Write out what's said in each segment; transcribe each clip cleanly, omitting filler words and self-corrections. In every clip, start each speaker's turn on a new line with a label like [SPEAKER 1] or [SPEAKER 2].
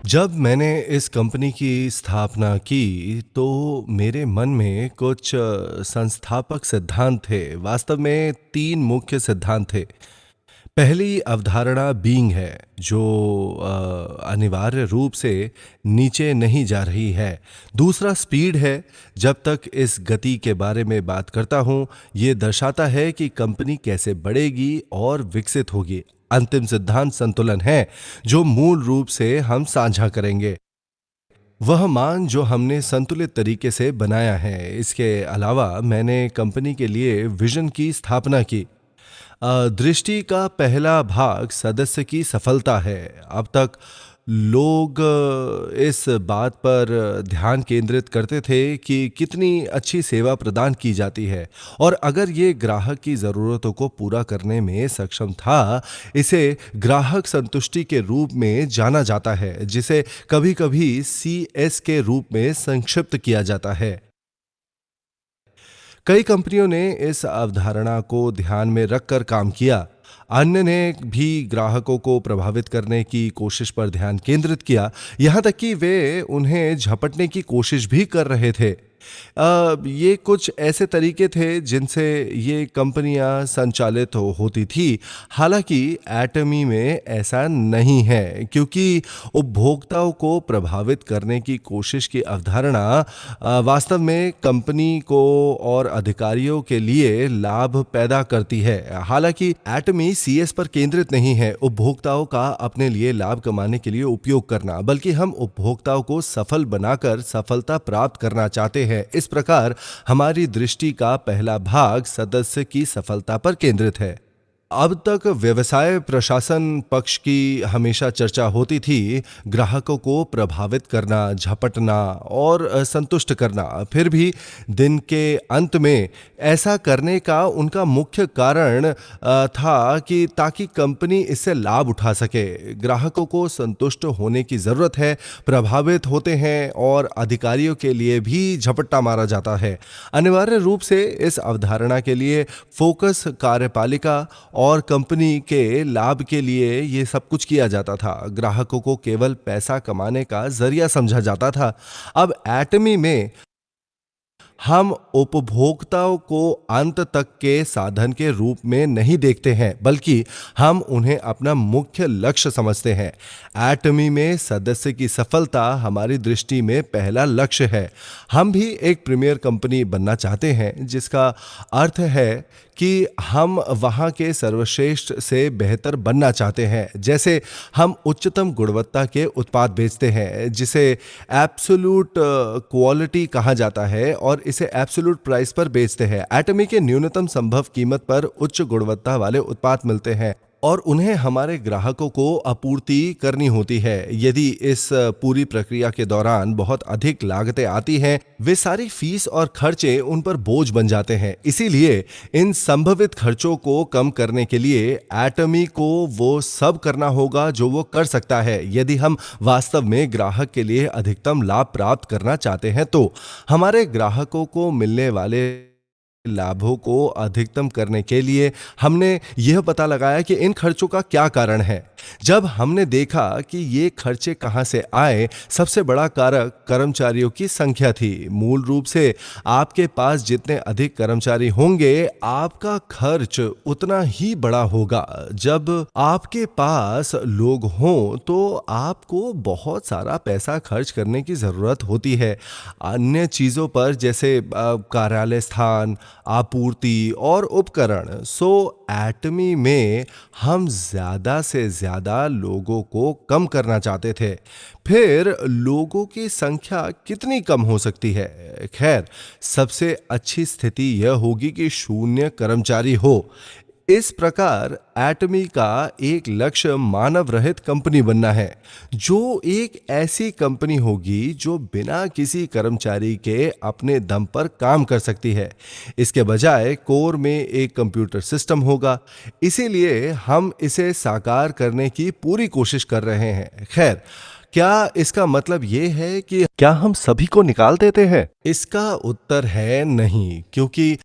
[SPEAKER 1] जब मैंने इस कंपनी की स्थापना की, तो मेरे मन में कुछ संस्थापक सिद्धांत थे। वास्तव में 3 मुख्य सिद्धांत थे। पहली अवधारणा बीइंग है, जो अनिवार्य रूप से नीचे नहीं जा रही है। दूसरा स्पीड है, जब तक इस गति के बारे में बात करता हूँ, ये दर्शाता है कि कंपनी कैसे बढ़ेगी और विकसित होगी। अंतिम सिद्धांत संतुलन है, जो मूल रूप से हम साझा करेंगे। वह मान जो हमने संतुलित तरीके से बनाया है। इसके अलावा मैंने कंपनी के लिए विजन की स्थापना की। दृष्टि का पहला भाग सदस्य की सफलता है। अब तक लोग इस बात पर ध्यान केंद्रित करते थे कि कितनी अच्छी सेवा प्रदान की जाती है, और अगर ये ग्राहक की ज़रूरतों को पूरा करने में सक्षम था। इसे ग्राहक संतुष्टि के रूप में जाना जाता है, जिसे कभी-कभी CS के रूप में संक्षिप्त किया जाता है। कई कंपनियों ने इस अवधारणा को ध्यान में रखकर काम किया। अन्य ने भी ग्राहकों को प्रभावित करने की कोशिश पर ध्यान केंद्रित किया, यहाँ तक कि वे उन्हें झपटने की कोशिश भी कर रहे थे। ये कुछ ऐसे तरीके थे जिनसे ये कंपनियां संचालित होती थी। हालांकि एटमी में ऐसा नहीं है, क्योंकि उपभोक्ताओं को प्रभावित करने की कोशिश की अवधारणा वास्तव में कंपनी को और अधिकारियों के लिए लाभ पैदा करती है। हालांकि एटमी CS पर केंद्रित नहीं है, उपभोक्ताओं का अपने लिए लाभ कमाने के लिए उपयोग करना, बल्कि हम उपभोक्ताओं को सफल बनाकर सफलता प्राप्त करना चाहते हैं। इस प्रकार हमारी दृष्टि का पहला भाग सदस्य की सफलता पर केंद्रित है। अब तक व्यवसाय प्रशासन पक्ष की हमेशा चर्चा होती थी, ग्राहकों को प्रभावित करना, झपटना और संतुष्ट करना। फिर भी दिन के अंत में ऐसा करने का उनका मुख्य कारण था कि ताकि कंपनी इससे लाभ उठा सके। ग्राहकों को संतुष्ट होने की जरूरत है, प्रभावित होते हैं, और अधिकारियों के लिए भी झपट्टा मारा जाता है। अनिवार्य रूप से इस अवधारणा के लिए फोकस कार्यपालिका और कंपनी के लाभ के लिए ये सब कुछ किया जाता था। ग्राहकों को केवल पैसा कमाने का जरिया समझा जाता था। अब एटमी में हम उपभोक्ताओं को अंत तक के साधन के रूप में नहीं देखते हैं, बल्कि हम उन्हें अपना मुख्य लक्ष्य समझते हैं। एटमी में सदस्य की सफलता हमारी दृष्टि में पहला लक्ष्य है। हम भी एक प्रीमियर कंपनी बनना चाहते हैं, जिसका अर्थ है कि हम वहाँ के सर्वश्रेष्ठ से बेहतर बनना चाहते हैं। जैसे हम उच्चतम गुणवत्ता के उत्पाद बेचते हैं, जिसे एब्सोल्यूट क्वालिटी कहा जाता है, और इसे एब्सोल्यूट प्राइस पर बेचते हैं। एटमी के न्यूनतम संभव कीमत पर उच्च गुणवत्ता वाले उत्पाद मिलते हैं, और उन्हें हमारे ग्राहकों को आपूर्ति करनी होती है। यदि इस पूरी प्रक्रिया के दौरान बहुत अधिक लागतें आती हैं, वे सारी फीस और खर्चे उन पर बोझ बन जाते हैं। इसीलिए इन संभवित खर्चों को कम करने के लिए एटमी को वो सब करना होगा जो वो कर सकता है। यदि हम वास्तव में ग्राहक के लिए अधिकतम लाभ प्राप्त करना चाहते हैं, तो हमारे ग्राहकों को मिलने वाले लाभों को अधिकतम करने के लिए हमने यह पता लगाया कि इन खर्चों का क्या कारण है। जब हमने देखा कि ये खर्चे कहां से आए, सबसे बड़ा कारक कर्मचारियों की संख्या थी। मूल रूप से आपके पास जितने अधिक कर्मचारी होंगे, आपका खर्च उतना ही बड़ा होगा। जब आपके पास लोग हों, तो आपको बहुत सारा पैसा खर्च करने की जरूरत होती है अन्य चीजों पर, जैसे कार्यालय स्थान, आपूर्ति और उपकरण। एटमी में हम ज्यादा से ज्यादा लोगों को कम करना चाहते थे। फिर लोगों की संख्या कितनी कम हो सकती है? खैर, सबसे अच्छी स्थिति यह होगी कि शून्य कर्मचारी हो। इस प्रकार एटमी का एक लक्ष्य मानव रहित कंपनी बनना है, जो एक ऐसी कंपनी होगी जो बिना किसी कर्मचारी के अपने दम पर काम कर सकती है। इसके बजाय कोर में एक कंप्यूटर सिस्टम होगा। इसीलिए हम इसे साकार करने की पूरी कोशिश कर रहे हैं। खैर, क्या इसका मतलब ये है कि क्या हम सभी को निकाल देते हैं? इसका उत्तर है नहीं, क्योंकि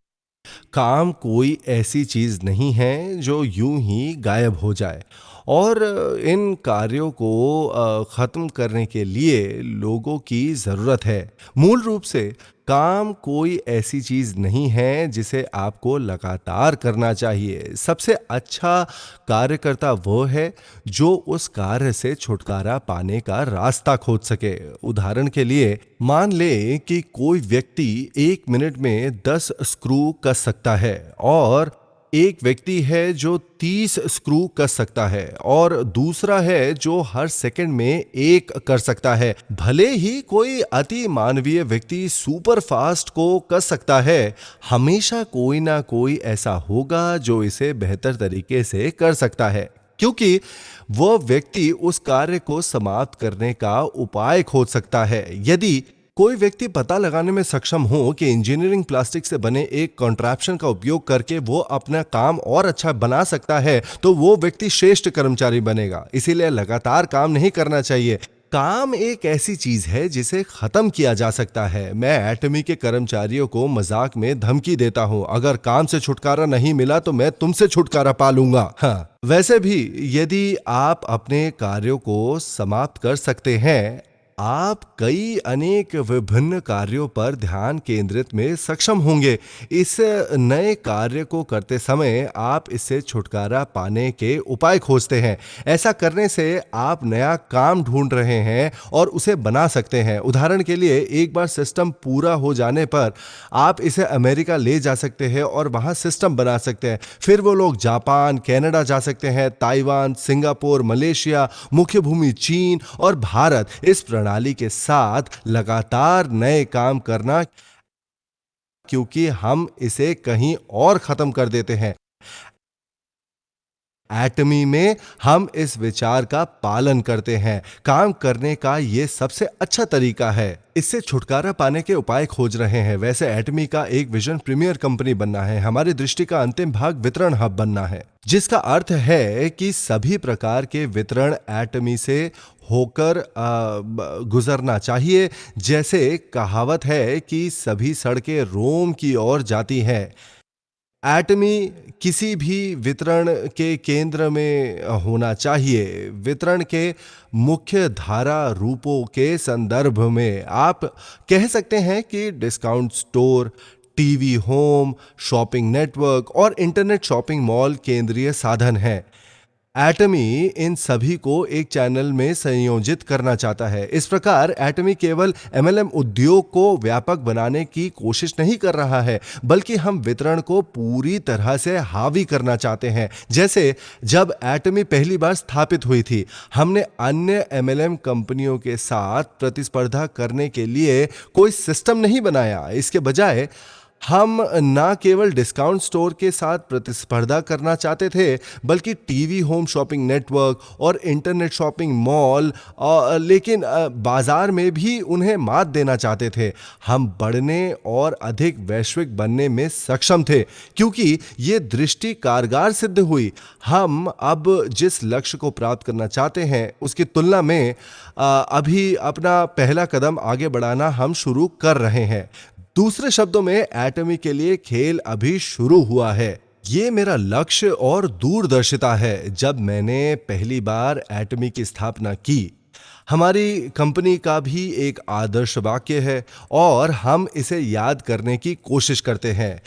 [SPEAKER 1] काम कोई ऐसी चीज नहीं है जो यूं ही गायब हो जाए और इन कार्यों को खत्म करने के लिए लोगों की जरूरत है। मूल रूप से काम कोई ऐसी चीज नहीं है जिसे आपको लगातार करना चाहिए। सबसे अच्छा कार्यकर्ता वो है जो उस कार्य से छुटकारा पाने का रास्ता खोज सके। उदाहरण के लिए मान ले कि कोई व्यक्ति 1 मिनट में 10 स्क्रू कस सकता है और एक व्यक्ति है जो 30 स्क्रू कस सकता है और दूसरा है जो हर सेकंड में एक कर सकता है। भले ही कोई अति मानवीय व्यक्ति सुपर फास्ट को कस सकता है, हमेशा कोई ना कोई ऐसा होगा जो इसे बेहतर तरीके से कर सकता है, क्योंकि वह व्यक्ति उस कार्य को समाप्त करने का उपाय खोज सकता है। यदि कोई व्यक्ति पता लगाने में सक्षम हो कि इंजीनियरिंग प्लास्टिक से बने एक कॉन्ट्रैप्शन का उपयोग करके वो अपना काम और अच्छा बना सकता है, तो वो व्यक्ति श्रेष्ठ कर्मचारी बनेगा। इसीलिए लगातार काम नहीं करना चाहिए। काम एक ऐसी चीज है जिसे खत्म किया जा सकता है। मैं एटमी के कर्मचारियों को मजाक में धमकी देता हूं, अगर काम से छुटकारा नहीं मिला तो मैं तुमसे छुटकारा पा लूंगा। हाँ, वैसे भी यदि आप अपने कार्यों को समाप्त कर सकते हैं, आप कई अनेक विभिन्न कार्यों पर ध्यान केंद्रित में सक्षम होंगे। इस नए कार्य को करते समय आप इससे छुटकारा पाने के उपाय खोजते हैं। ऐसा करने से आप नया काम ढूंढ रहे हैं और उसे बना सकते हैं। उदाहरण के लिए एक बार सिस्टम पूरा हो जाने पर आप इसे अमेरिका ले जा सकते हैं और वहां सिस्टम बना सकते हैं। फिर वो लोग जापान, कनाडा जा सकते हैं, ताइवान, सिंगापुर, मलेशिया, मुख्य भूमि चीन और भारत। इस प्रणाली के साथ लगातार नए काम करना, क्योंकि हम इसे कहीं और खत्म कर देते हैं। एटमी में हम इस विचार का पालन करते हैं। काम करने का यह सबसे अच्छा तरीका है। इससे छुटकारा पाने के उपाय खोज रहे हैं। वैसे एटमी का एक विजन प्रीमियर कंपनी बनना है। हमारी दृष्टि का अंतिम भाग वितरण हब बनना है, जिसका अर्थ है कि सभी प्रकार के वितरण एटमी से होकर गुजरना चाहिए। जैसे कहावत है कि सभी सड़कें रोम की ओर जाती हैं। एटमी किसी भी वितरण के केंद्र में होना चाहिए। वितरण के मुख्य धारा रूपों के संदर्भ में आप कह सकते हैं कि discount store, TV home, shopping network और इंटरनेट शॉपिंग मॉल केंद्रीय साधन हैं। एटमी इन सभी को एक चैनल में संयोजित करना चाहता है। इस प्रकार एटमी केवल एमएलएम उद्योग को व्यापक बनाने की कोशिश नहीं कर रहा है, बल्कि हम वितरण को पूरी तरह से हावी करना चाहते हैं। जैसे जब एटमी पहली बार स्थापित हुई थी, हमने अन्य एमएलएम कंपनियों के साथ प्रतिस्पर्धा करने के लिए कोई सिस्टम नहीं बनाया। इसके बजाय हम न केवल डिस्काउंट स्टोर के साथ प्रतिस्पर्धा करना चाहते थे, बल्कि टीवी होम शॉपिंग नेटवर्क और इंटरनेट शॉपिंग मॉल, लेकिन बाजार में भी उन्हें मात देना चाहते थे। हम बढ़ने और अधिक वैश्विक बनने में सक्षम थे, क्योंकि ये दृष्टि कारगर सिद्ध हुई। हम अब जिस लक्ष्य को प्राप्त करना चाहते हैं उसकी तुलना में अभी अपना पहला कदम आगे बढ़ाना हम शुरू कर रहे हैं। दूसरे शब्दों में, एटमी के लिए खेल अभी शुरू हुआ है। ये मेरा लक्ष्य और दूरदर्शिता है। जब मैंने पहली बार एटमी की स्थापना की, हमारी कंपनी का भी एक आदर्श वाक्य है और हम इसे याद करने की कोशिश करते हैं।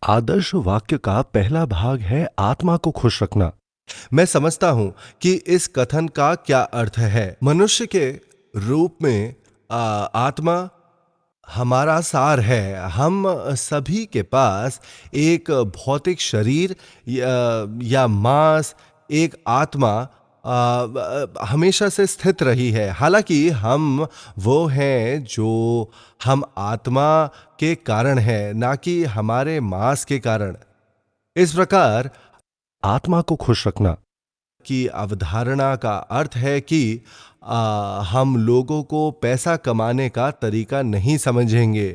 [SPEAKER 1] आदर्श वाक्य का पहला भाग है आत्मा को खुश रखना। मैं समझता हूं कि इस कथन का क्या अर्थ है। मनुष्य के रूप में आत्मा हमारा सार है। हम सभी के पास एक भौतिक शरीर या मांस, एक आत्मा हमेशा से स्थित रही है। हालांकि हम वो हैं जो हम आत्मा के कारण हैं, ना कि हमारे मांस के कारण। इस प्रकार आत्मा को खुश रखना की अवधारणा का अर्थ है कि हम लोगों को पैसा कमाने का तरीका नहीं समझेंगे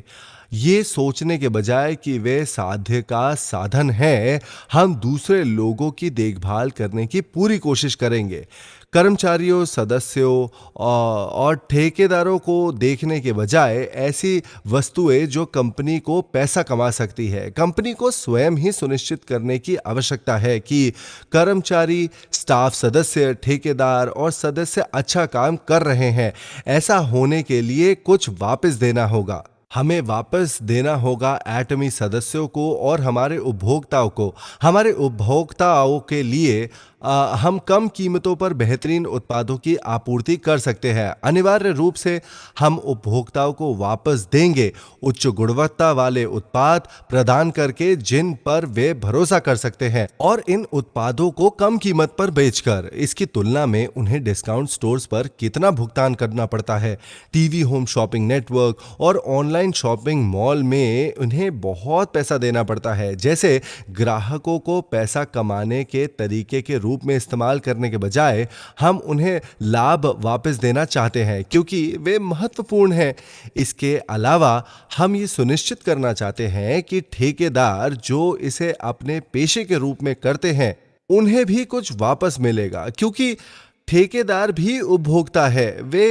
[SPEAKER 1] ये सोचने के बजाय कि वे साध्य का साधन है, हम दूसरे लोगों की देखभाल करने की पूरी कोशिश करेंगे। कर्मचारियों, सदस्यों और ठेकेदारों को देखने के बजाय ऐसी वस्तुएं जो कंपनी को पैसा कमा सकती है, कंपनी को स्वयं ही सुनिश्चित करने की आवश्यकता है कि कर्मचारी, स्टाफ सदस्य, ठेकेदार और सदस्य अच्छा काम कर रहे हैं। ऐसा होने के लिए कुछ वापस देना होगा। हमें वापस देना होगा एटमी सदस्यों को और हमारे उपभोक्ताओं को। हमारे उपभोक्ताओं के लिए हम कम कीमतों पर बेहतरीन उत्पादों की आपूर्ति कर सकते हैं। अनिवार्य रूप से हम उपभोक्ताओं को वापस देंगे उच्च गुणवत्ता वाले उत्पाद प्रदान करके जिन पर वे भरोसा कर सकते हैं, और इन उत्पादों को कम कीमत पर बेचकर। इसकी तुलना में उन्हें डिस्काउंट स्टोर्स पर कितना भुगतान करना पड़ता है। टीवी होम शॉपिंग नेटवर्क और ऑनलाइन शॉपिंग मॉल में उन्हें बहुत पैसा देना पड़ता है। जैसे ग्राहकों को पैसा कमाने के तरीके के रूप में इस्तेमाल करने के बजाय हम उन्हें लाभ वापस देना चाहते हैं क्योंकि वे महत्वपूर्ण हैं। इसके अलावा हम ये सुनिश्चित करना चाहते हैं कि ठेकेदार जो इसे अपने पेशे के रूप में करते हैं, उन्हें भी कुछ वापस मिलेगा क्योंकि ठेकेदार भी उपभोक्ता है। वे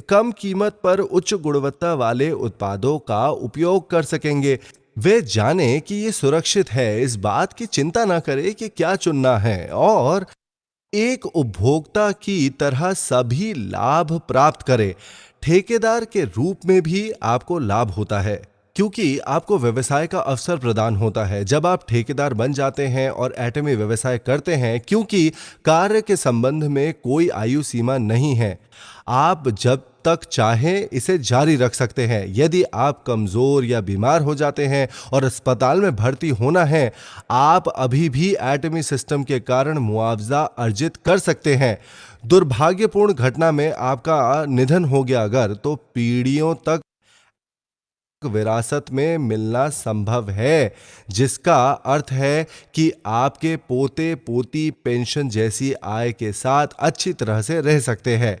[SPEAKER 1] कम कीमत पर उच्च गुणवत्ता वाले उत्पादों का उपयोग कर सकेंगे। वे जाने कि ये सुरक्षित है, इस बात की चिंता ना करें कि क्या चुनना है, और एक उपभोक्ता की तरह सभी लाभ प्राप्त करे। ठेकेदार के रूप में भी आपको लाभ होता है क्योंकि आपको व्यवसाय का अवसर प्रदान होता है जब आप ठेकेदार बन जाते हैं और एटमी व्यवसाय करते हैं, क्योंकि कार्य के संबंध में कोई आयु सीमा नहीं है। आप जब तक चाहें इसे जारी रख सकते हैं। यदि आप कमजोर या बीमार हो जाते हैं और अस्पताल में भर्ती होना है, आप अभी भी एटमी सिस्टम के कारण मुआवजा अर्जित कर सकते हैं। दुर्भाग्यपूर्ण घटना में आपका निधन हो गया अगर, तो पीढ़ियों तक विरासत में मिलना संभव है, जिसका अर्थ है कि आपके पोते पोती पेंशन जैसी आय के साथ अच्छी तरह से रह सकते हैं।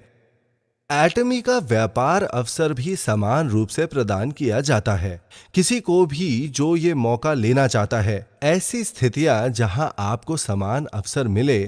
[SPEAKER 1] एटमी का व्यापार अवसर भी समान रूप से प्रदान किया जाता है किसी को भी जो ये मौका लेना चाहता है। ऐसी स्थितियां जहां आपको समान अवसर मिले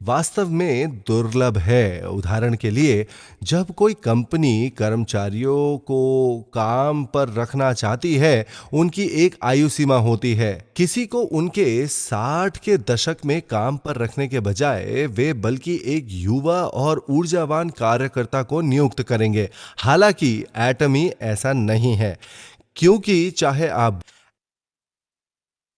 [SPEAKER 1] वास्तव में दुर्लभ है। उदाहरण के लिए, जब कोई कंपनी कर्मचारियों को काम पर रखना चाहती है, उनकी एक आयु सीमा होती है। किसी को उनके 60 के दशक में काम पर रखने के बजाय वे बल्कि एक युवा और ऊर्जावान कार्यकर्ता को नियुक्त करेंगे। हालांकि एटमी ऐसा नहीं है, क्योंकि चाहे आप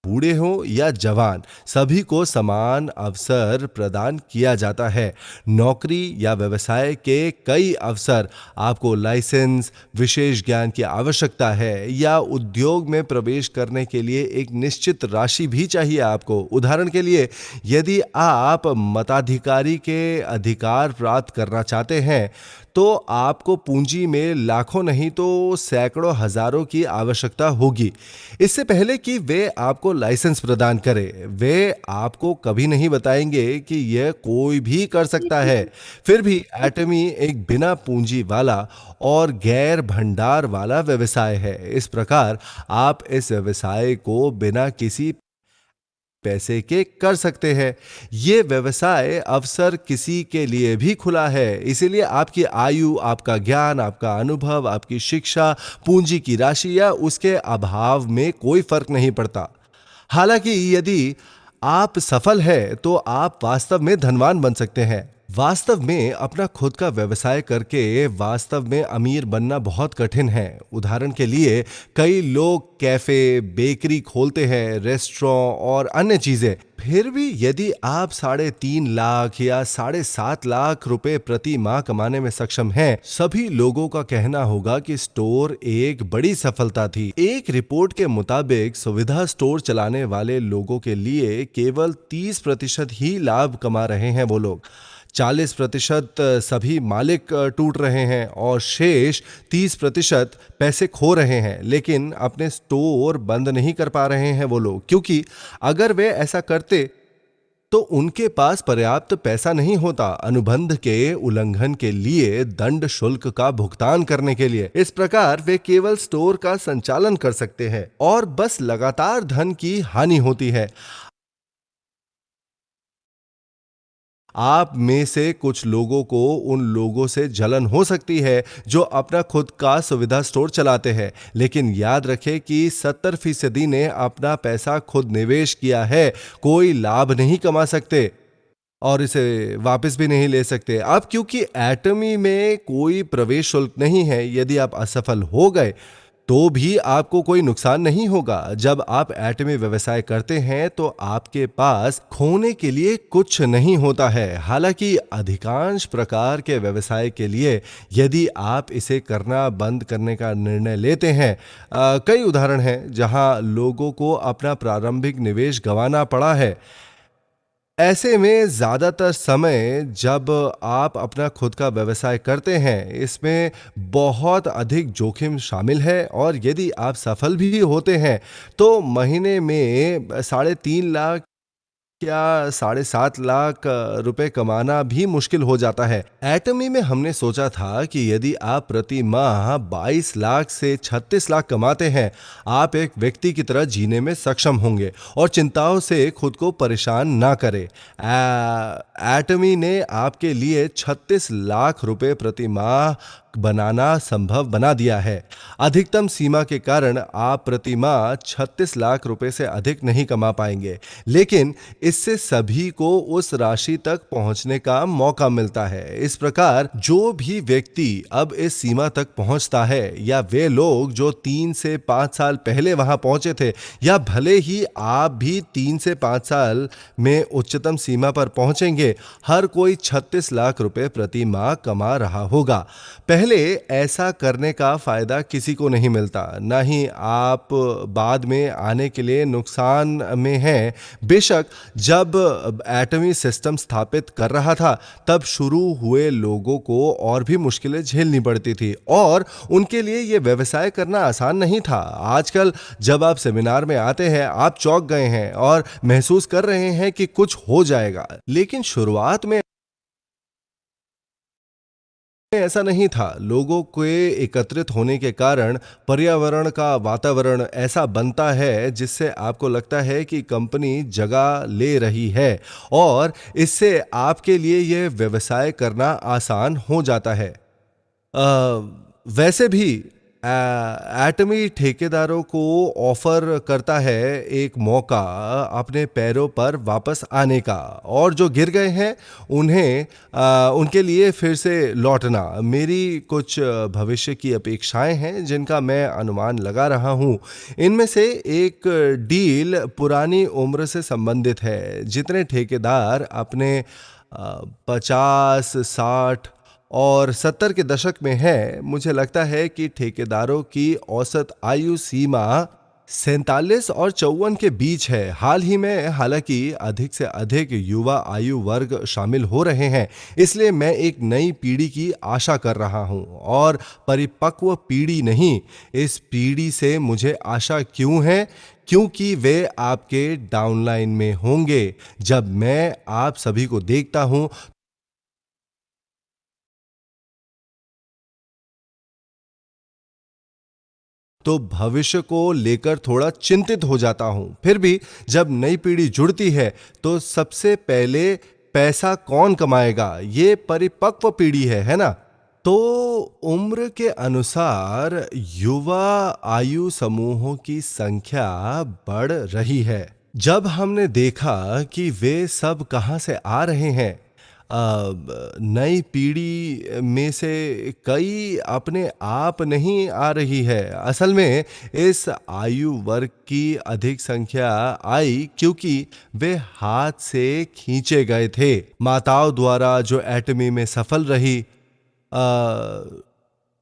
[SPEAKER 1] बूढ़े हो या जवान, सभी को समान अवसर प्रदान किया जाता है। नौकरी या व्यवसाय के कई अवसर आपको लाइसेंस, विशेष ज्ञान की आवश्यकता है, या उद्योग में प्रवेश करने के लिए एक निश्चित राशि भी चाहिए आपको। उदाहरण के लिए, यदि आप मताधिकारी के अधिकार प्राप्त करना चाहते हैं, तो आपको पूंजी में लाखों नहीं तो सैकड़ों हजारों की आवश्यकता होगी। इससे पहले कि वे आपको लाइसेंस प्रदान करें, वे आपको कभी नहीं बताएंगे कि यह कोई भी कर सकता है। फिर भी एटमी एक बिना पूंजी वाला और गैर भंडार वाला व्यवसाय है। इस प्रकार आप इस व्यवसाय को बिना किसी पैसे के कर सकते हैं। ये व्यवसाय अवसर किसी के लिए भी खुला है, इसीलिए आपकी आयु, आपका ज्ञान, आपका अनुभव, आपकी शिक्षा, पूंजी की राशि या उसके अभाव में कोई फर्क नहीं पड़ता। हालांकि यदि आप सफल हैं तो आप वास्तव में धनवान बन सकते हैं। वास्तव में अपना खुद का व्यवसाय करके वास्तव में अमीर बनना बहुत कठिन है। उदाहरण के लिए, कई लोग कैफे, बेकरी खोलते हैं, रेस्टोरेंट और अन्य चीजें। फिर भी यदि आप 3.5 लाख या 7.5 लाख रुपए प्रति माह कमाने में सक्षम हैं, सभी लोगों का कहना होगा कि स्टोर एक बड़ी सफलता थी। एक रिपोर्ट के मुताबिक सुविधा स्टोर चलाने वाले लोगों के लिए केवल 30% ही लाभ कमा रहे हैं वो लोग। 40% सभी मालिक टूट रहे हैं और शेष 30% पैसे खो रहे हैं, लेकिन अपने स्टोर बंद नहीं कर पा रहे हैं वो लोग, क्योंकि अगर वे ऐसा करते तो उनके पास पर्याप्त पैसा नहीं होता अनुबंध के उल्लंघन के लिए दंड शुल्क का भुगतान करने के लिए। इस प्रकार वे केवल स्टोर का संचालन कर सकते हैं और बस लगातार धन की हानि होती है। आप में से कुछ लोगों को उन लोगों से जलन हो सकती है जो अपना खुद का सुविधा स्टोर चलाते हैं, लेकिन याद रखें कि 70% ने अपना पैसा खुद निवेश किया है, कोई लाभ नहीं कमा सकते और इसे वापस भी नहीं ले सकते। अब क्योंकि एटमी में कोई प्रवेश शुल्क नहीं है, यदि आप असफल हो गए तो भी आपको कोई नुकसान नहीं होगा। जब आप एटमी व्यवसाय करते हैं तो आपके पास खोने के लिए कुछ नहीं होता है। हालांकि अधिकांश प्रकार के व्यवसाय के लिए यदि आप इसे करना बंद करने का निर्णय लेते हैं, कई उदाहरण हैं जहां लोगों को अपना प्रारंभिक निवेश गंवाना पड़ा है। ऐसे में ज़्यादातर समय जब आप अपना खुद का व्यवसाय करते हैं, इसमें बहुत अधिक जोखिम शामिल है और यदि आप सफल भी होते हैं, तो महीने में 3.5 लाख या 7.5 लाख रुपए कमाना भी मुश्किल हो जाता है। एटमी में हमने सोचा था कि यदि आप प्रति माह 22 लाख से 36 लाख कमाते हैं, आप एक व्यक्ति की तरह जीने में सक्षम होंगे और चिंताओं से खुद को परेशान ना करें। एटमी ने आपके लिए 36 लाख रुपए प्रति माह बनाना संभव बना दिया है। अधिकतम सीमा के कारण आप प्रति माह 36 लाख रुपए से अधिक नहीं कमा पाएंगे, लेकिन इससे सभी को उस राशि तक पहुंचने का मौका मिलता है। इस प्रकार जो भी व्यक्ति अब इस सीमा तक पहुंचता है, या वे लोग जो 3 से 5 साल पहले वहां पहुंचे थे, या भले ही आप भी 3 से 5 साल में उच्चतम सीमा पर पहुंचेंगे, हर कोई 36 लाख रुपए प्रति माह कमा रहा होगा। पहले ऐसा करने का फायदा किसी को नहीं मिलता, ना ही आप बाद में आने के लिए नुकसान में हैं। बेशक जब एटमी सिस्टम स्थापित कर रहा था, तब शुरू हुए लोगों को और भी मुश्किलें झेलनी पड़ती थी और उनके लिए यह व्यवसाय करना आसान नहीं था। आजकल जब आप सेमिनार में आते हैं, आप चौंक गए हैं और महसूस कर रहे हैं कि कुछ हो जाएगा, लेकिन शुरुआत में ऐसा नहीं था। लोगों के एकत्रित होने के कारण पर्यावरण का वातावरण ऐसा बनता है जिससे आपको लगता है कि कंपनी जगह ले रही है और इससे आपके लिए यह व्यवसाय करना आसान हो जाता है। वैसे भी एटमी ठेकेदारों को ऑफर करता है एक मौका अपने पैरों पर वापस आने का, और जो गिर गए हैं उन्हें उनके लिए फिर से लौटना। मेरी कुछ भविष्य की अपेक्षाएं हैं जिनका मैं अनुमान लगा रहा हूं। इनमें से एक डील पुरानी उम्र से संबंधित है। जितने ठेकेदार अपने 50, 60 और 70 के दशक में है, मुझे लगता है कि ठेकेदारों की औसत आयु सीमा 47 और 54 के बीच है। हाल ही में हालांकि अधिक से अधिक युवा आयु वर्ग शामिल हो रहे हैं, इसलिए मैं एक नई पीढ़ी की आशा कर रहा हूं और परिपक्व पीढ़ी नहीं। इस पीढ़ी से मुझे आशा क्यों है? क्योंकि वे आपके डाउनलाइन में होंगे। जब मैं आप सभी को देखता हूं तो भविष्य को लेकर थोड़ा चिंतित हो जाता हूं। फिर भी जब नई पीढ़ी जुड़ती है तो सबसे पहले पैसा कौन कमाएगा? ये परिपक्व पीढ़ी है ना? तो उम्र के अनुसार युवा आयु समूहों की संख्या बढ़ रही है। जब हमने देखा कि वे सब कहां से आ रहे हैं, नई पीढ़ी में से कई अपने आप नहीं आ रही है। असल में इस आयु वर्ग की अधिक संख्या आई क्योंकि वे हाथ से खींचे गए थे। माताओं द्वारा जो एटमी में सफल रही,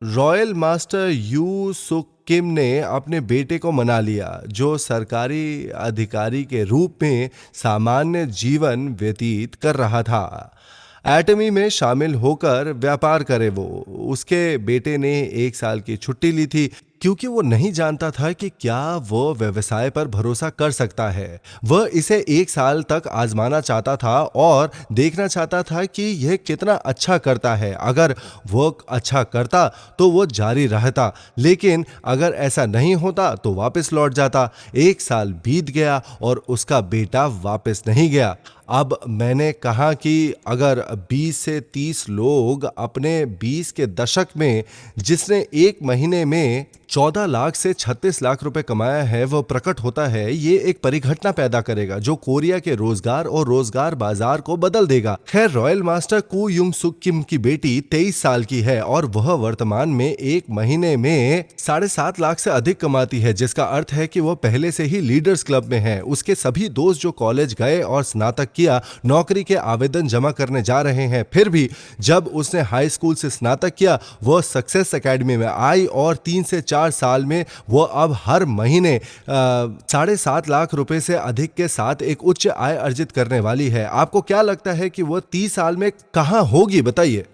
[SPEAKER 1] रॉयल मास्टर यू सुक किम ने अपने बेटे को मना लिया, जो सरकारी अधिकारी के रूप में सामान्य जीवन व्यतीत कर रहा था। एटमी में शामिल होकर व्यापार करे वो। उसके बेटे ने 1 साल की छुट्टी ली थी क्योंकि वो नहीं जानता था कि क्या वो व्यवसाय पर भरोसा कर सकता है। वह इसे 1 साल तक आजमाना चाहता था और देखना चाहता था कि यह कितना अच्छा करता है। अगर वो अच्छा करता तो वो जारी रहता, लेकिन अगर ऐसा नहीं होता तो वापस लौट जाता। 1 साल बीत गया और उसका बेटा वापस नहीं गया। अब मैंने कहा कि अगर 20 से 30 लोग अपने 20 के दशक में, जिसने 1 महीने में 14 लाख से 36 लाख रुपए कमाया है, वो प्रकट होता है, ये एक परिघटना पैदा करेगा जो कोरिया के रोजगार और रोजगार बाजार को बदल देगा। खैर, रॉयल मास्टर कू युंग सुक किम की बेटी 23 साल की है और वह वर्तमान में 1 महीने में 7.5 लाख से अधिक कमाती है, जिसका अर्थ है कि वह पहले से ही लीडर्स क्लब में है। उसके सभी दोस्त जो कॉलेज गए और स्नातक किया, नौकरी के आवेदन जमा करने जा रहे हैं। फिर भी जब उसने हाई स्कूल से स्नातक किया, वह सक्सेस एकेडमी में आई और 3 से 4 साल में वो अब हर महीने 7.5 लाख रुपए से अधिक के साथ एक उच्च आय अर्जित करने वाली है। आपको क्या लगता है कि वो 30 साल में कहां होगी, बताइए?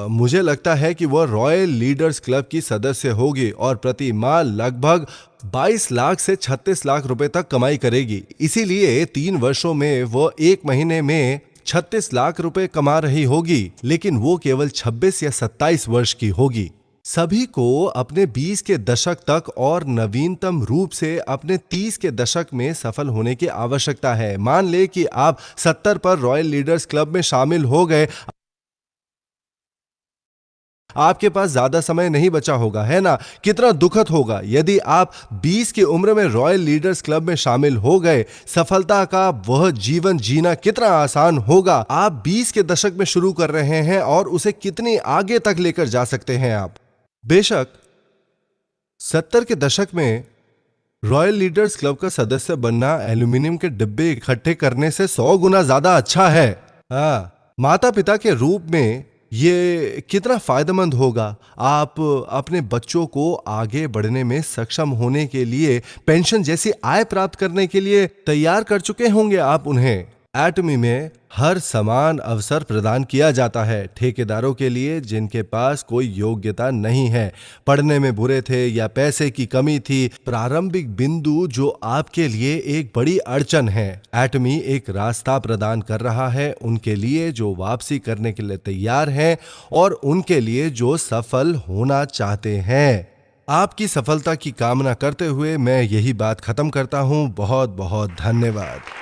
[SPEAKER 1] मुझे लगता है कि वह रॉयल लीडर्स क्लब की सदस्य होगी और प्रति माह लगभग 22 लाख से 36 लाख रुपए तक कमाई करेगी। इसीलिए 3 वर्षों में वो 1 महीने में 36 लाख रुपए कमा रही होगी, लेकिन वो केवल 26 या 27 वर्ष की होगी। सभी को अपने 20 के दशक तक और नवीनतम रूप से अपने 30 के दशक में सफल होने की आवश्यकता है। मान ले कि आप 70 पर रॉयल लीडर्स क्लब में शामिल हो गए, आपके पास ज्यादा समय नहीं बचा होगा, है ना? कितना दुखद होगा यदि आप 20 की उम्र में रॉयल लीडर्स क्लब में शामिल हो गए। सफलता का वह जीवन जीना कितना आसान होगा। आप 20 के दशक में शुरू कर रहे हैं और उसे कितनी आगे तक लेकर जा सकते हैं आप। बेशक 70 के दशक में रॉयल लीडर्स क्लब का सदस्य बनना एल्यूमिनियम के डिब्बे इकट्ठे करने से 100 गुना ज्यादा अच्छा है। हाँ, माता पिता के रूप में ये कितना फायदेमंद होगा। आप अपने बच्चों को आगे बढ़ने में सक्षम होने के लिए, पेंशन जैसी आय प्राप्त करने के लिए तैयार कर चुके होंगे आप उन्हें। एटमी में हर समान अवसर प्रदान किया जाता है ठेकेदारों के लिए जिनके पास कोई योग्यता नहीं है, पढ़ने में बुरे थे या पैसे की कमी थी। प्रारंभिक बिंदु जो आपके लिए एक बड़ी अड़चन है, एटमी एक रास्ता प्रदान कर रहा है उनके लिए जो वापसी करने के लिए तैयार हैं और उनके लिए जो सफल होना चाहते हैं। आपकी सफलता की कामना करते हुए मैं यही बात खत्म करता हूं। बहुत बहुत धन्यवाद।